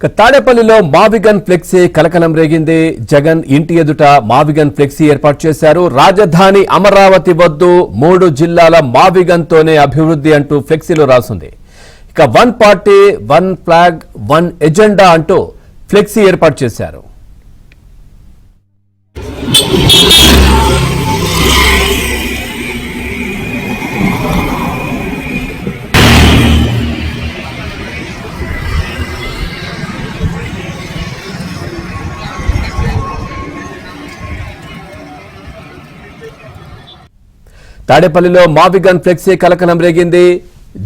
తాడేపల్లిలో మావిగన్ ఫ్లెక్సీ కలకలం రేగింది. జగన్ ఇంటి ఎదుట మావిగన్ ఫ్లెక్సీ ఏర్పాటు చేశారు. రాజధాని అమరావతి వద్దు 3 జిల్లాల మావిగన్ తోనే అభివృద్ధి అంటూ ఫ్లెక్సీలో రాసుంది. ఇక 1 పార్టీ 1 ఫ్లాగ్ 1 ఎజెండా అంటూ ఫ్లెక్సీ ఏర్పాటు చేశారు. తాడేపల్లిలో మావిగన్ ఫ్లెక్సీ కలకలం రేగింది.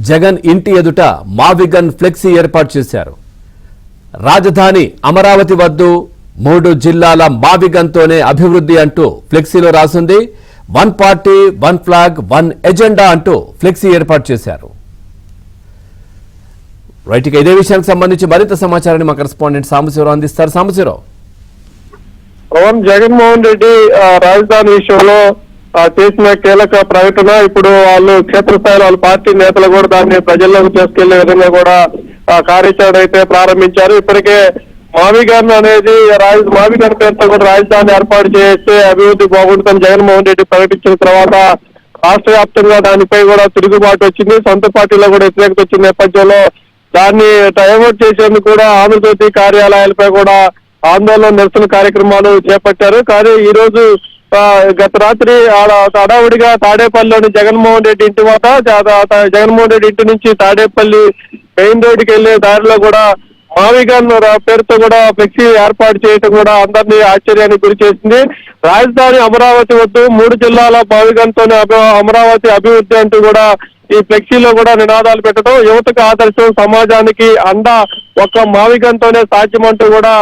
జగన్ ఇంటి ఎదుట మావిగన్ ఫ్లెక్సీ ఏర్పాటు చేశారు. రాజధాని అమరావతి వద్దు 3 జిల్లాల మావిగన్ తోనే అభివృద్ధి అంటూ ఫ్లెక్సీలో రాసుంది. 1 పార్టీ 1 ఫ్లాగ్ 1 ఎజెండా అంటూ ఫ్లెక్సీ ఏర్పాటు చేశారు. రైట్, ఇదే విషయానికి సంబంధించి మరింత సమాచారాన్ని మా కరెస్పాండెంట్ సాంబశివరావు అందిస్తారు. సాంబశివరావు, జగన్మోహన్ రెడ్డి రాజధాని విషయంలో చేసిన కీలక ప్రకటన ఇప్పుడు వాళ్ళు క్షేత్రస్థాయిలో వాళ్ళ పార్టీ నేతలు కూడా దాన్ని ప్రజల్లోకి తీసుకెళ్లే విధంగా కూడా కార్యాచరణ అయితే ప్రారంభించారు. ఇప్పటికే మావిగన్ అనేది మావిగన్ పేరుతో కూడా రాజధాని ఏర్పాటు చేస్తే అభివృద్ధి బాగుంటుందని జగన్మోహన్ రెడ్డి ప్రకటించిన తర్వాత రాష్ట్ర వ్యాప్తంగా దానిపై కూడా తిరుగుబాటు వచ్చింది. సొంత పార్టీలో కూడా వ్యతిరేకత వచ్చిన నేపథ్యంలో దాన్ని డైవర్ట్ చేసేందుకు కూడా ఆంధ్రజ్యోతి కార్యాలయాలపై కూడా ఆందోళన నిరసన కార్యక్రమాలు చేపట్టారు. కానీ ఈ రోజు గత రాత్రి హడావుడిగా తాడేపల్లిలోని జగన్మోహన్ రెడ్డి ఇంటి వద్ద జగన్మోహన్ రెడ్డి ఇంటి నుంచి తాడేపల్లి మెయిన్ రోడ్డుకి వెళ్లే దారిలో కూడా మావిగన్ పేరుతో కూడా ఫ్లెక్సీ ఏర్పాటు చేయడం కూడా అందరినీ ఆశ్చర్యానికి గురి చేసింది. రాజధాని అమరావతి వద్దు 3 జిల్లాల మావిగన్ తోనే అమరావతి అభివృద్ధి అంటూ కూడా ఈ ఫ్లెక్సీలో కూడా నినాదాలు పెట్టడం, యువతకు ఆదర్శం, సమాజానికి అండ ఒక్క మావిగన్ తోనే సాధ్యమంటూ కూడా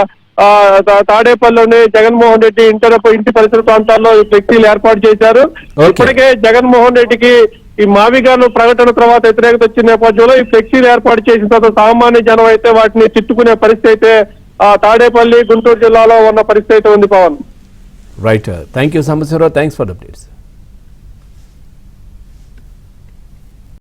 తాడేపల్లిలోని జగన్మోహన్ రెడ్డి ఇంటి పరిసర ప్రాంతాల్లో ఈ ఫ్లెక్సీలు ఏర్పాటు చేశారు. ఇప్పటికే జగన్మోహన్ రెడ్డికి ఈ మావిగన్ ప్రకటన తర్వాత వ్యతిరేకత వచ్చిన నేపథ్యంలో ఈ ఫ్లెక్సీలు ఏర్పాటు చేసిన తర్వాత సామాన్య జనం అయితే వాటిని తిట్టుకునే పరిస్థితి అయితే తాడేపల్లి, గుంటూరు జిల్లాలో ఉన్న పరిస్థితి అయితే ఉంది. Pavan, right, thank you Sambasivarao, thanks for the updates.